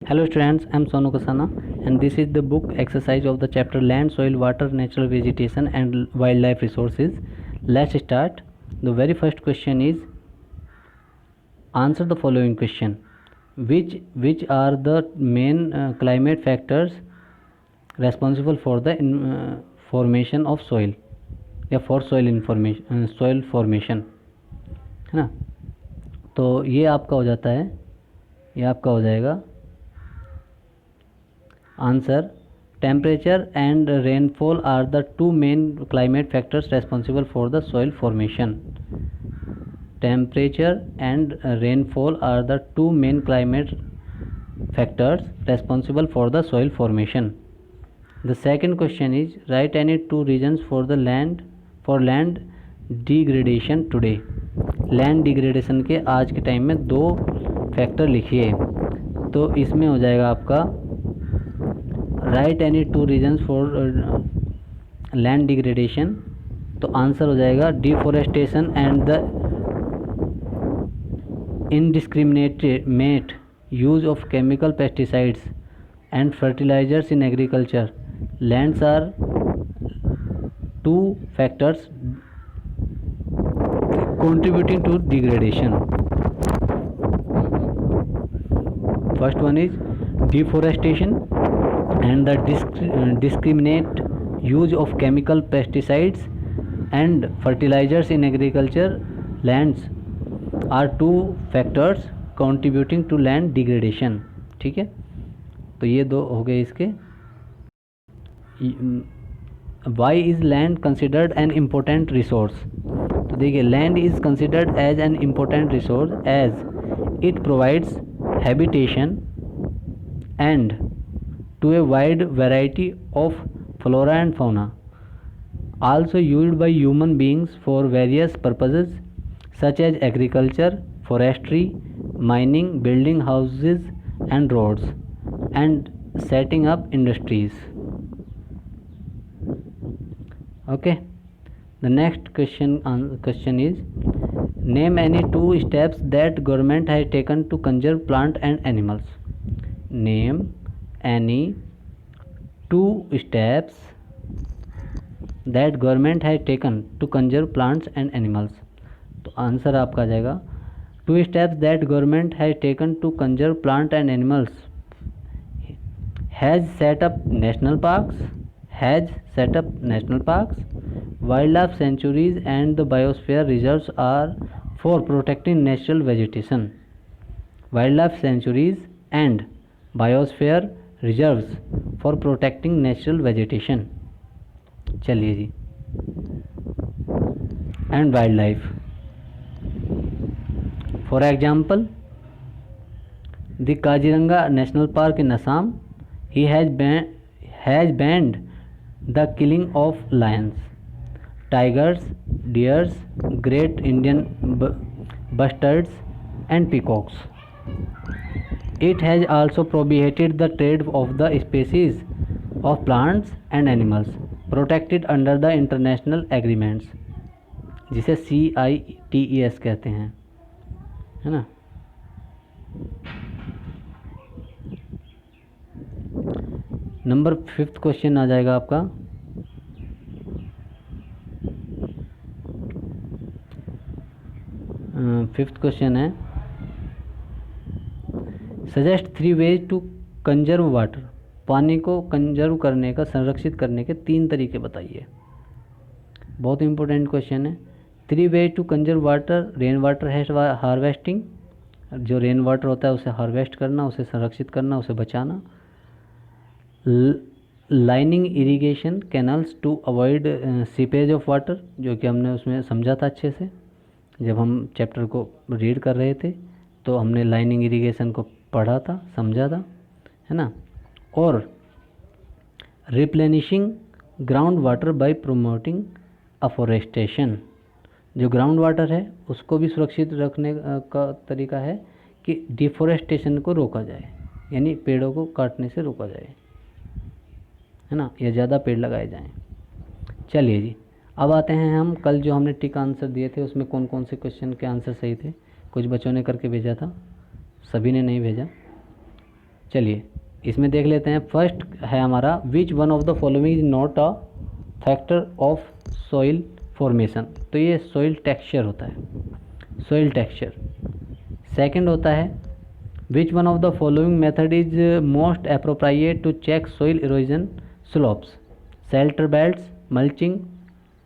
Hello students, I am Sonu Kasana and this is the book exercise of the chapter Land, Soil, Water, Natural Vegetation and Wildlife Resources. Let's start. The very first question is, answer the following question. Which are the main climate factors responsible for the formation of soil या for soil formation, है ना. तो ये आपका हो जाता है, ये आपका हो जाएगा answer. Temperature and rainfall are the two main climate factors responsible for the soil formation. Temperature and rainfall are the two main climate factors responsible for the soil formation. The second question is, write any two reasons for land degradation today. Land degradation के आज के time में दो factor लिखिए. तो इसमें हो जाएगा आपका right any two reasons for land degradation. तो आंसर हो जाएगा deforestation and the indiscriminate use of chemical pesticides and fertilizers in agriculture. Lands are two factors contributing to degradation. First one is deforestation and the discriminate use of chemical pesticides and fertilizers in agriculture. Lands are two factors contributing to land degradation. ठीक है, तो ये दो हो गए इसके. Why is land considered an important resource? तो देखिए, land is considered as an important resource as it provides habitation and to a wide variety of flora and fauna, also used by human beings for various purposes such as agriculture, forestry, mining, building houses and roads, and setting up industries. Okay, the next question is, name any two steps that government has taken to conserve plant and animals. Name any two steps that government has taken to conserve plants and animals. तो answer आपका आ जाएगा two steps that government has taken to conserve plant and animals. Has set up national parks, wildlife sanctuaries and the biosphere reserves are for protecting natural vegetation. Wildlife sanctuaries and biosphere reserves for protecting natural vegetation. चलिए जी, and wildlife. For example, the Kaziranga National Park in Assam, he has banned the killing of lions, tigers, deers, great Indian bustards and peacocks. It has also prohibited the trade of the species of plants and animals protected under the international agreements, जिसे CITES कहते हैं, है ना. Number 5th question आ जाएगा आपका. Fifth question है, suggest 3 ways to conserve water. पानी को कंजर्व करने का, संरक्षित करने के 3 तरीके बताइए. बहुत इंपॉर्टेंट क्वेश्चन है. 3 ways to conserve water. Rain water harvesting, जो रेन वाटर होता है उसे हार्वेस्ट करना, उसे संरक्षित करना, उसे बचाना. Lining irrigation canals to avoid seepage of water, जो कि हमने उसमें समझा था अच्छे से जब हम चैप्टर को रीड कर रहे थे. तो हमने लाइनिंग इरिगेशन को पढ़ा था, समझा था, है ना. और replenishing ground water bye promoting afforestation. जो ग्राउंड वाटर है उसको भी सुरक्षित रखने का तरीका है कि डिफॉरेस्टेशन को रोका जाए, यानी पेड़ों को काटने से रोका जाए, है ना, या ज़्यादा पेड़ लगाए जाएं. चलिए जी, अब आते हैं हम कल जो हमने टिक आंसर दिए थे उसमें कौन कौन से क्वेश्चन के आंसर सही थे. कुछ बच्चों ने करके भेजा था, सभी ने नहीं भेजा. चलिए इसमें देख लेते हैं। फर्स्ट है हमारा विच one of the following is not a factor of soil formation. तो ये सॉइल टेक्सचर होता है, सॉइल टेक्सचर। सेकंड होता है which one of the following method is most appropriate to check soil erosion slopes, shelter belts, mulching,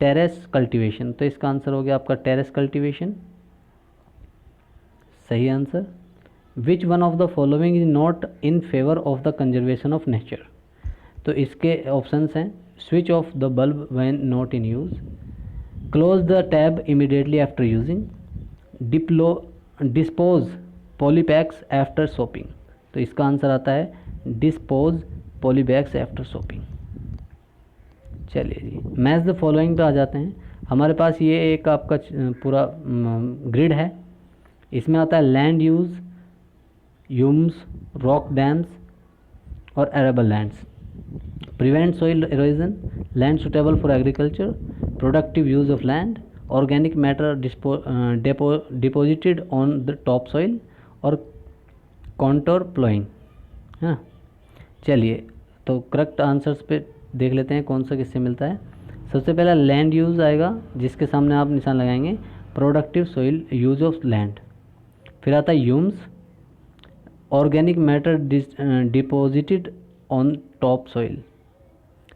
terrace cultivation. तो इसका answer हो गया आपका टेरेस कल्टीवेशन, सही answer. Which one of the following is not in favour of the conservation of nature. तो इसके options हैं switch off the bulb when not in use, close the tab immediately after using, dispose polybags after shopping. तो इसका answer आता है dispose polybags after shopping. चलिए जी match the following पे आ जाते हैं। हमारे पास ये एक आपका पूरा ग्रिड है। इसमें आता है land use, humus, rock dams और arable lands. Prevent soil erosion, land suitable for agriculture, productive use of land, organic matter deposited on the top soil और कॉन्टोर प्लोइंग। हाँ चलिए तो करेक्ट आंसर्स पे देख लेते हैं कौन सा किससे मिलता है। सबसे पहला लैंड यूज़ आएगा जिसके सामने आप निशान लगाएंगे, productive soil use of land. फिर आता है Hume's, organic matter deposited on top soil.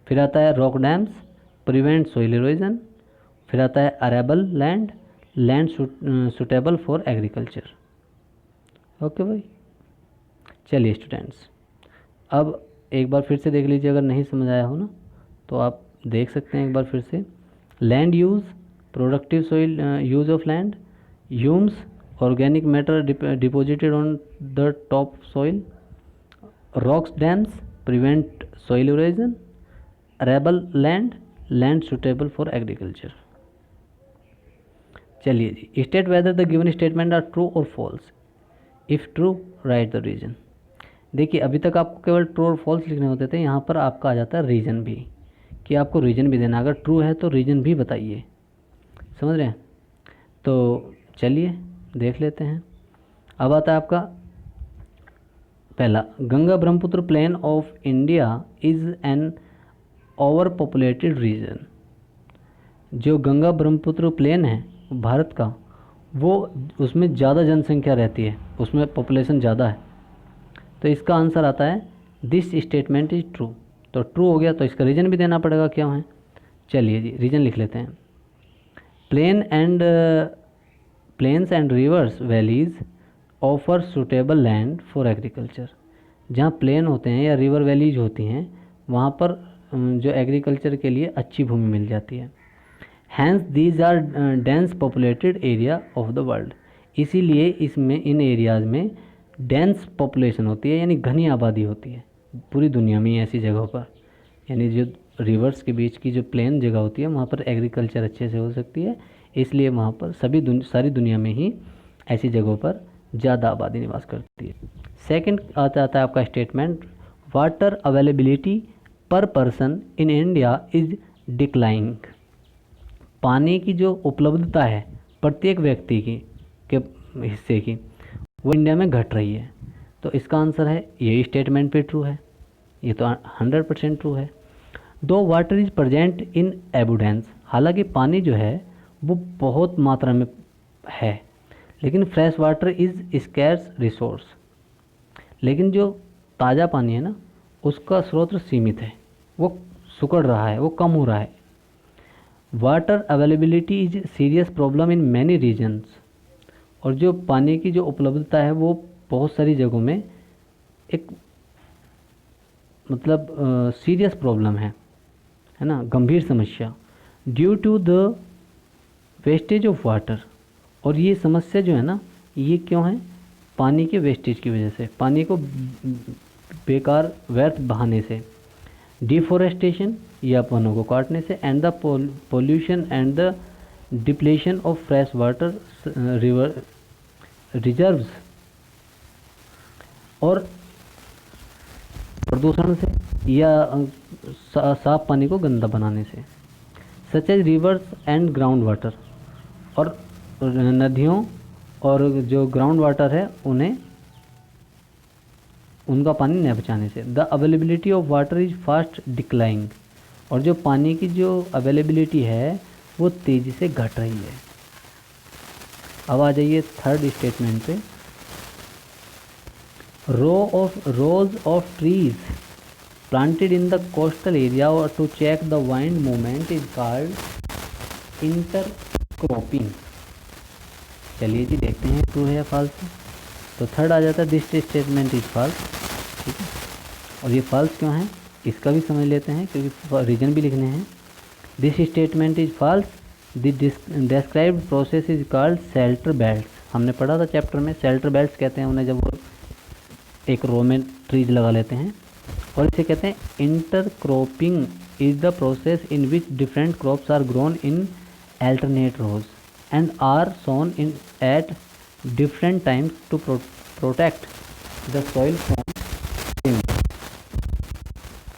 फिर आता है rock dams, prevent soil erosion. फिर आता है arable land, land suitable for agriculture. Okay भाई। चलिए स्टूडेंट्स अब एक बार फिर से देख लीजिए, अगर नहीं समझ आया हो ना तो आप देख सकते हैं एक बार फिर से। Land use, productive soil use of land, humus, organic matter deposited on the top soil, rocks dams, prevent soil erosion, arable land, land suitable for agriculture. चलिए जी state whether the given statement are true और false, if true write the reason. देखिए अभी तक आपको केवल true और false लिखने होते थे, यहाँ पर आपका आ जाता है रीजन भी, कि आपको रीजन भी देना। अगर ट्रू है तो रीजन भी बताइए, समझ रहे हैं। तो चलिए देख लेते हैं। अब आता है आपका पहला, Ganga Brahmaputra plain of India is an over populated region. जो गंगा ब्रह्मपुत्र प्लेन है भारत का, वो उसमें ज़्यादा जनसंख्या रहती है, उसमें पॉपुलेशन ज़्यादा है। तो इसका आंसर आता है दिस स्टेटमेंट इज ट्रू। तो ट्रू हो गया तो इसका रीजन भी देना पड़ेगा क्या है। चलिए जी रीजन लिख लेते हैं। Plains and rivers valleys offer suitable land for agriculture. जहाँ प्लेन होते हैं या रिवर वैलीज होती हैं वहाँ पर जो एग्रीकल्चर के लिए अच्छी भूमि मिल जाती है। Hence these are dense populated area of the world. इसीलिए इसमें इन एरियाज़ में डेंस पॉपुलेशन होती है, यानी घनी आबादी होती है पूरी दुनिया में ऐसी जगहों पर। यानी जो रिवर्स के बीच की जो प्लेन जगह होती है वहाँ पर एग्रीकल्चर अच्छे से हो सकती है, इसलिए वहाँ पर सारी दुनिया में ही ऐसी जगहों पर ज़्यादा आबादी निवास करती है। सेकंड आता है आपका स्टेटमेंट, वाटर अवेलेबिलिटी पर person in India is declining. पानी की जो उपलब्धता है प्रत्येक व्यक्ति की के हिस्से की, वो इंडिया में घट रही है। तो इसका आंसर है ये स्टेटमेंट पे ट्रू है, ये तो 100% ट्रू है। दो वाटर इज प्रेजेंट इन एबुडेंस। हालांकि पानी जो है वो बहुत मात्रा में है, लेकिन fresh water is scarce resource. लेकिन जो ताज़ा पानी है ना उसका स्रोत सीमित है, वो सुकड़ रहा है, वो कम हो रहा है। Water availability is serious problem in many reasons. और जो पानी की जो उपलब्धता है वो बहुत सारी जगहों में एक मतलब सीरियस प्रॉब्लम है ना, गंभीर समस्या। Due to the wastage of water. और ये समस्या जो है ना ये क्यों है, पानी के वेस्टेज की वजह से, पानी को बेकार व्यर्थ बहाने से, डिफोरेस्टेशन या वनों को काटने से, and the pollution and the depletion of fresh water river reserves. और प्रदूषण से या साफ पानी को गंदा बनाने से, such as rivers and ground water. और नदियों और जो ग्राउंड वाटर है उन्हें उनका पानी न बचाने से। The availability of water is fast declining, और जो पानी की जो अवेलेबिलिटी है वो तेज़ी से घट रही है। अब आ जाइए थर्ड स्टेटमेंट पे। रोज of trees planted in the coastal area or to check the wind movement is called intercropping। चलिए जी देखते हैं ट्रू है या फॉल्स। तो थर्ड आ जाता है दिस स्टेटमेंट इज फॉल्स, ठीक है। और ये फॉल्स क्यों है इसका भी समझ लेते हैं, क्योंकि रीजन भी लिखने हैं। This statement is false, the described process is called shelter belts. हमने पढ़ा था चैप्टर में, शेल्टर बेल्ट्स कहते हैं उन्हें जब वो एक रो में ट्रीज लगा लेते हैं। और इसे कहते हैं intercropping is the process in which different crops are grown in alternate rows and are sown in at different times to protect the soil from change।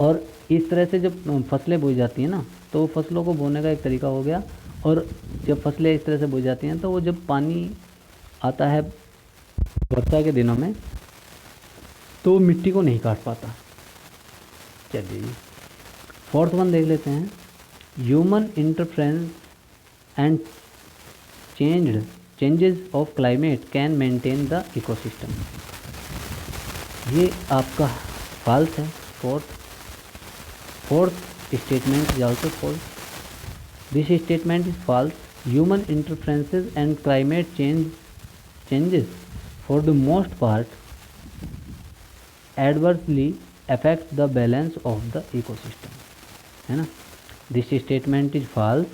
और इस तरह से जब फसलें बोई जाती हैं ना, तो फसलों को बोने का एक तरीका हो गया। और जब फसलें इस तरह से बोई जाती हैं तो वो जब पानी आता है वर्षा के दिनों में तो वो मिट्टी को नहीं काट पाता। चलिए जी फोर्थ वन देख लेते हैं। Human interference and changes of climate can maintain the ecosystem. ये आपका फॉल्स है। Fourth statement is also false. This statement is false. Human interferences and climate changes for the most part adversely affect the balance of the ecosystem, है ना। This statement is false.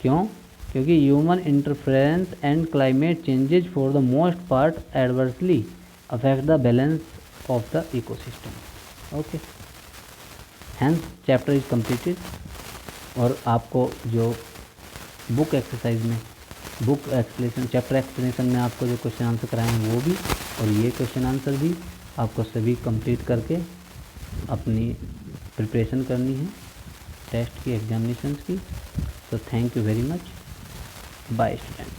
क्यों? क्योंकि human interference and climate changes for the most part adversely affect the balance of the ecosystem. Okay, hence chapter is completed. और आपको जो book exercise में book explanation chapter explanation में आपको जो question answer कराए हैं वो भी, और ये क्वेश्चन आंसर भी आपको सभी कंप्लीट करके अपनी प्रिपरेशन करनी है टेस्ट की, एग्जामिनेशंस की। तो thank you very much, bye student.